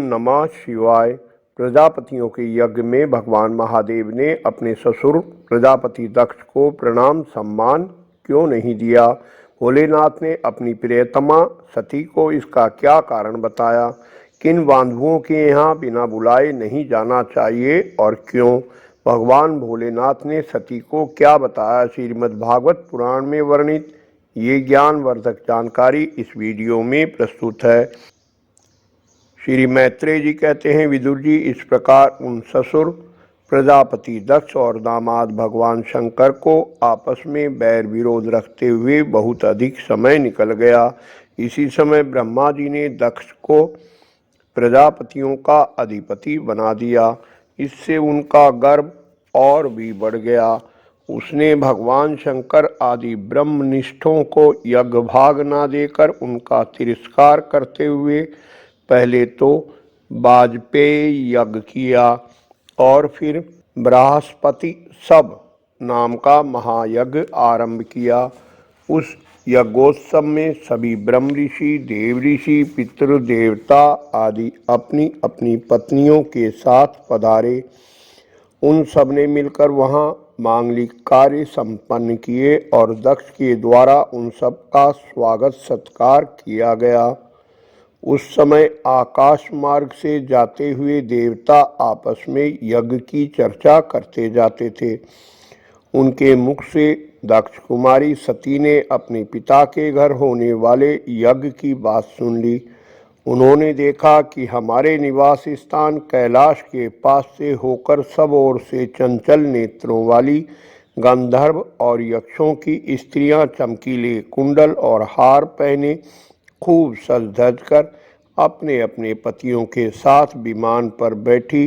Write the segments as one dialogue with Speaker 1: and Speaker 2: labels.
Speaker 1: नमः शिवाय। प्रजापतियों के यज्ञ में भगवान महादेव ने अपने ससुर प्रजापति दक्ष को प्रणाम सम्मान क्यों नहीं दिया? भोलेनाथ ने अपनी प्रियतमा सती को इसका क्या कारण बताया? किन बांधवों के यहाँ बिना बुलाए नहीं जाना चाहिए और क्यों? भगवान भोलेनाथ ने सती को क्या बताया? श्रीमद्भागवत पुराण में वर्णित ये ज्ञानवर्धक जानकारी इस वीडियो में प्रस्तुत है। श्री मैत्रेय जी कहते हैं, विदुर जी, इस प्रकार उन ससुर प्रजापति दक्ष और दामाद भगवान शंकर को आपस में बैर विरोध रखते हुए बहुत अधिक समय निकल गया। इसी समय ब्रह्मा जी ने दक्ष को प्रजापतियों का अधिपति बना दिया। इससे उनका गर्व और भी बढ़ गया। उसने भगवान शंकर आदि ब्रह्मनिष्ठों को यज्ञ भाग न देकर उनका तिरस्कार करते हुए पहले तो वाजपेयी यज्ञ किया और फिर बृहस्पति सब नाम का महायज्ञ आरंभ किया। उस यज्ञोत्सव में सभी ब्रह्म ऋषि, देव ऋषि, पितृ देवता आदि अपनी अपनी पत्नियों के साथ पधारे। उन सब ने मिलकर वहाँ मांगलिक कार्य संपन्न किए और दक्ष के द्वारा उन सब का स्वागत सत्कार किया गया। उस समय आकाश मार्ग से जाते हुए देवता आपस में यज्ञ की चर्चा करते जाते थे। उनके मुख से दक्ष कुमारी सती ने अपने पिता के घर होने वाले यज्ञ की बात सुन ली। उन्होंने देखा कि हमारे निवास स्थान कैलाश के पास से होकर सब ओर से चंचल नेत्रों वाली गंधर्व और यक्षों की स्त्रियां चमकीले कुंडल और हार पहने खूब सज धज कर अपने अपने पतियों के साथ विमान पर बैठी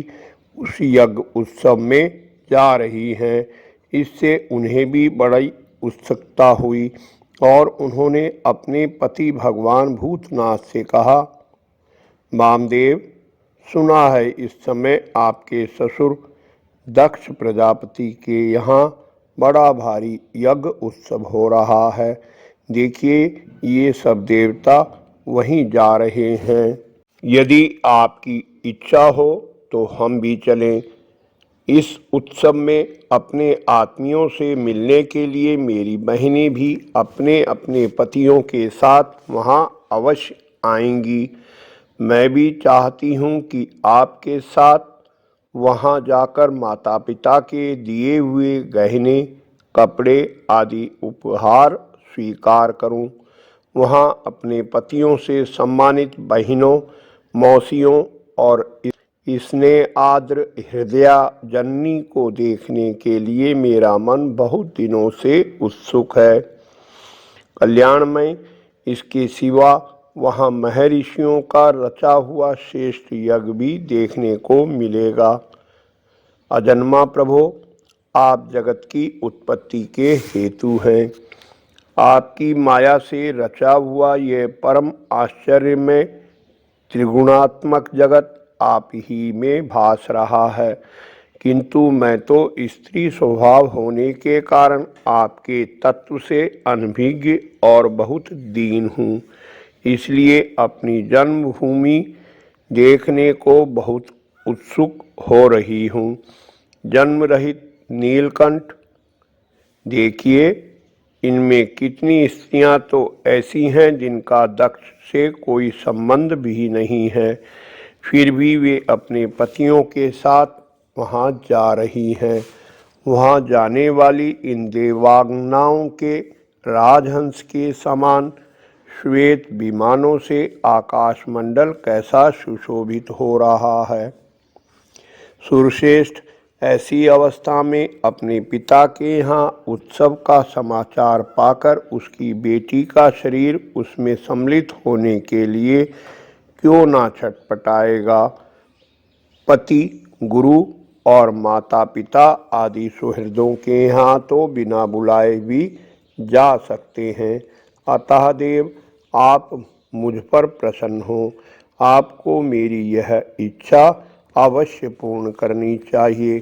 Speaker 1: उस यज्ञ उत्सव में जा रही हैं। इससे उन्हें भी बड़ी उत्सुकता हुई और उन्होंने अपने पति भगवान भूतनाथ से कहा, वामदेव, सुना है इस समय आपके ससुर दक्ष प्रजापति के यहाँ बड़ा भारी यज्ञ उत्सव हो रहा है। देखिए, ये सब देवता वहीं जा रहे हैं। यदि आपकी इच्छा हो तो हम भी चलें। इस उत्सव में अपने आत्मियों से मिलने के लिए मेरी बहनें भी अपने अपने पतियों के साथ वहाँ अवश्य आएंगी। मैं भी चाहती हूँ कि आपके साथ वहाँ जाकर माता पिता के दिए हुए गहने, कपड़े आदि उपहार स्वीकार करूँ। वहाँ अपने पतियों से सम्मानित बहनों, मौसियों और स्नेह आद्र हृदया जननी को देखने के लिए मेरा मन बहुत दिनों से उत्सुक है। कल्याणमय इसके सिवा वहाँ महर्षियों का रचा हुआ श्रेष्ठ यज्ञ भी देखने को मिलेगा। अजन्मा प्रभो, आप जगत की उत्पत्ति के हेतु हैं। आपकी माया से रचा हुआ यह परम आश्चर्यमय त्रिगुणात्मक जगत आप ही में भास रहा है, किंतु मैं तो स्त्री स्वभाव होने के कारण आपके तत्व से अनभिज्ञ और बहुत दीन हूँ। इसलिए अपनी जन्मभूमि देखने को बहुत उत्सुक हो रही हूँ। जन्म रहित नीलकंठ, देखिए, इनमें कितनी स्त्रियां तो ऐसी हैं जिनका दक्ष से कोई संबंध भी नहीं है, फिर भी वे अपने पतियों के साथ वहां जा रही हैं। वहां जाने वाली इन देवांगनाओं के राजहंस के समान श्वेत विमानों से आकाशमंडल कैसा सुशोभित हो रहा है। सुरश्रेष्ठ, ऐसी अवस्था में अपने पिता के यहाँ उत्सव का समाचार पाकर उसकी बेटी का शरीर उसमें सम्मिलित होने के लिए क्यों ना छटपटाएगा। पति, गुरु और माता पिता आदि सुहृदों के यहाँ तो बिना बुलाए भी जा सकते हैं। अतः देव, आप मुझ पर प्रसन्न हो। आपको मेरी यह इच्छा अवश्य पूर्ण करनी चाहिए।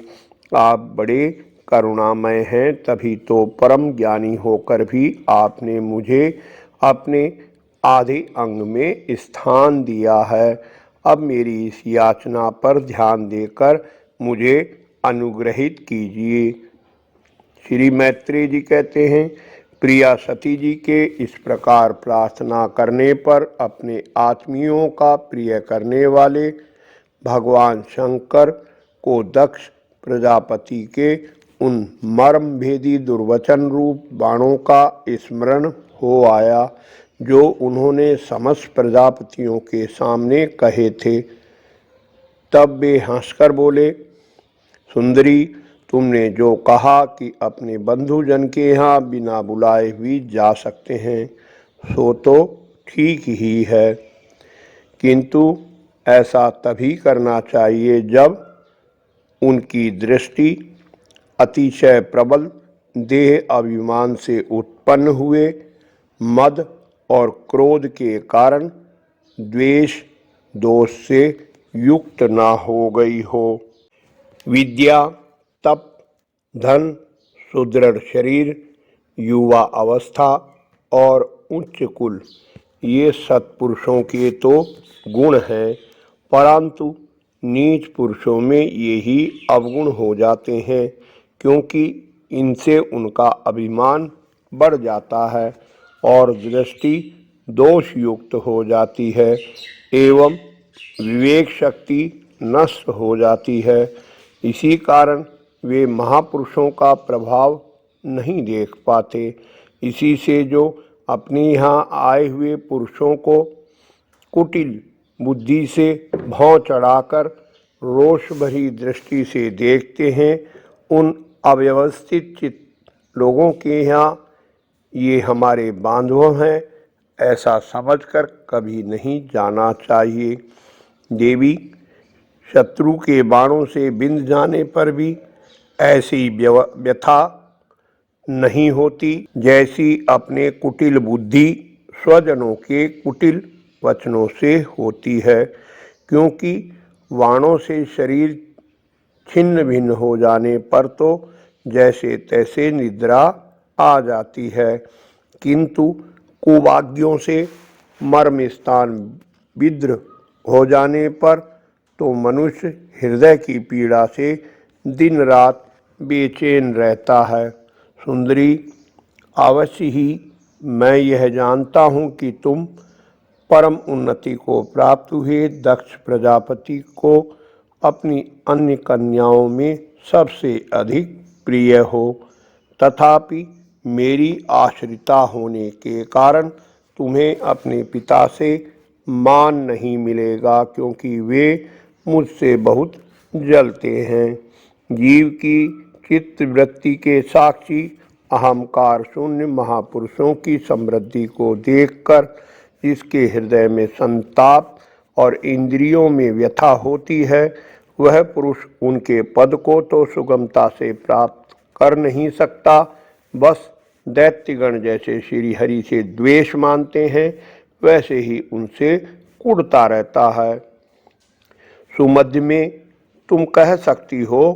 Speaker 1: आप बड़े करुणामय हैं, तभी तो परम ज्ञानी होकर भी आपने मुझे अपने आधे अंग में स्थान दिया है। अब मेरी इस याचना पर ध्यान देकर मुझे अनुग्रहित कीजिए। श्री मैत्रेय जी कहते हैं, प्रिया सती जी के इस प्रकार प्रार्थना करने पर अपने आत्मियों का प्रिय करने वाले भगवान शंकर को दक्ष प्रजापति के उन मर्म भेदी दुर्वचन रूप बाणों का स्मरण हो आया जो उन्होंने समस्त प्रजापतियों के सामने कहे थे। तब वे हंसकर बोले, सुंदरी, तुमने जो कहा कि अपने बंधुजन के यहाँ बिना बुलाए भी जा सकते हैं, सो तो ठीक ही है, किंतु ऐसा तभी करना चाहिए जब उनकी दृष्टि अतिशय प्रबल देह अभिमान से उत्पन्न हुए मद और क्रोध के कारण द्वेष दोष से युक्त ना हो गई हो। विद्या, तप, धन, सुदृढ़ शरीर, युवा अवस्था और उच्च कुल, ये सत्पुरुषों के तो गुण हैं, परंतु नीच पुरुषों में ये ही अवगुण हो जाते हैं, क्योंकि इनसे उनका अभिमान बढ़ जाता है और दृष्टि दोष युक्त हो जाती है एवं विवेक शक्ति नष्ट हो जाती है। इसी कारण वे महापुरुषों का प्रभाव नहीं देख पाते। इसी से जो अपने यहाँ आए हुए पुरुषों को कुटिल बुद्धि से भौं चढ़ाकर रोष भरी दृष्टि से देखते हैं, उन अव्यवस्थित चित्त लोगों के यहाँ ये हमारे बांधव हैं ऐसा समझकर कभी नहीं जाना चाहिए। देवी, शत्रु के बाणों से बिंध जाने पर भी ऐसी व्यथा नहीं होती जैसी अपने कुटिल बुद्धि स्वजनों के कुटिल वचनों से होती है, क्योंकि बाणों से शरीर छिन्न भिन्न हो जाने पर तो जैसे तैसे निद्रा आ जाती है, किंतु कुभाग्यों से मर्म स्थान विद्र हो जाने पर तो मनुष्य हृदय की पीड़ा से दिन रात बेचैन रहता है। सुंदरी, अवश्य ही मैं यह जानता हूँ कि तुम परम उन्नति को प्राप्त हुए दक्ष प्रजापति को अपनी अन्य कन्याओं में सबसे अधिक प्रिय हो, तथापि मेरी आश्रिता होने के कारण तुम्हें अपने पिता से मान नहीं मिलेगा, क्योंकि वे मुझसे बहुत जलते हैं। जीव की चित्त वृत्ति के साक्षी अहंकार शून्य महापुरुषों की समृद्धि को देखकर जिसके हृदय में संताप और इंद्रियों में व्यथा होती है, वह पुरुष उनके पद को तो सुगमता से प्राप्त कर नहीं सकता, बस दैत्यगण जैसे श्री हरि से द्वेष मानते हैं वैसे ही उनसे कुढ़ता रहता है। सुमध्य में तुम कह सकती हो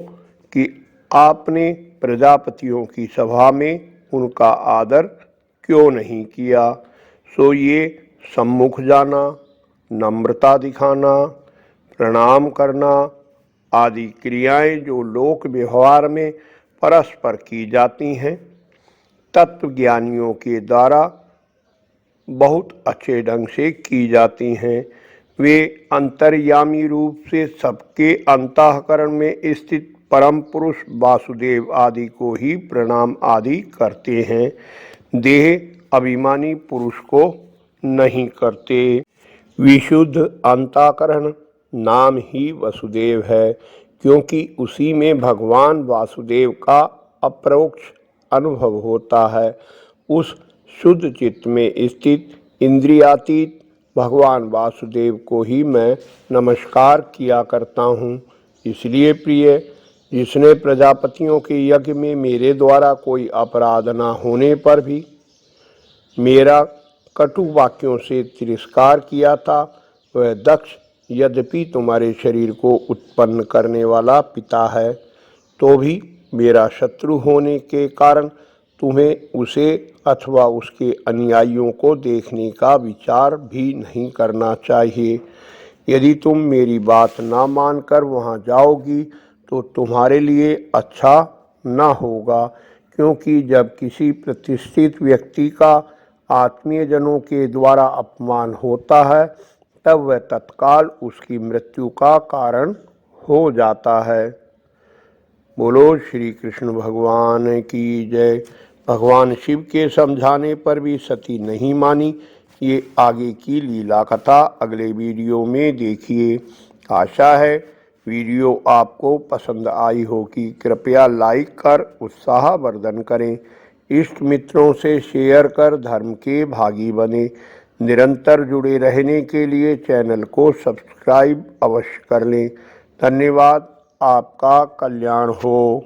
Speaker 1: कि आपने प्रजापतियों की सभा में उनका आदर क्यों नहीं किया, सो ये सम्मुख जाना, नम्रता दिखाना, प्रणाम करना आदि क्रियाएं जो लोक व्यवहार में परस्पर की जाती हैं, तत्वज्ञानियों के द्वारा बहुत अच्छे ढंग से की जाती हैं। वे अंतर्यामी रूप से सबके अंतःकरण में स्थित परम पुरुष वासुदेव आदि को ही प्रणाम आदि करते हैं, देह अभिमानी पुरुष को नहीं करते। विशुद्ध अंतःकरण नाम ही वसुदेव है, क्योंकि उसी में भगवान वासुदेव का अप्रोक्ष अनुभव होता है। उस शुद्ध चित्त में स्थित इंद्रियातीत भगवान वासुदेव को ही मैं नमस्कार किया करता हूँ। इसलिए प्रिय, जिसने प्रजापतियों के यज्ञ में मेरे द्वारा कोई अपराध न होने पर भी मेरा कटु वाक्यों से तिरस्कार किया था, वह दक्ष यद्यपि तुम्हारे शरीर को उत्पन्न करने वाला पिता है, तो भी मेरा शत्रु होने के कारण तुम्हें उसे अथवा उसके अनुयायियों को देखने का विचार भी नहीं करना चाहिए। यदि तुम मेरी बात ना मानकर वहाँ जाओगी तो तुम्हारे लिए अच्छा न होगा, क्योंकि जब किसी प्रतिष्ठित व्यक्ति का आत्मीयजनों के द्वारा अपमान होता है तब वह तत्काल उसकी मृत्यु का कारण हो जाता है। बोलो श्री कृष्ण भगवान की जय। भगवान शिव के समझाने पर भी सती नहीं मानी। ये आगे की लीला कथा अगले वीडियो में देखिए। आशा है वीडियो आपको पसंद आई होगी। कृपया लाइक कर उत्साहवर्धन करें। इष्ट मित्रों से शेयर कर धर्म के भागी बने। निरंतर जुड़े रहने के लिए चैनल को सब्सक्राइब अवश्य कर लें। धन्यवाद। आपका कल्याण हो।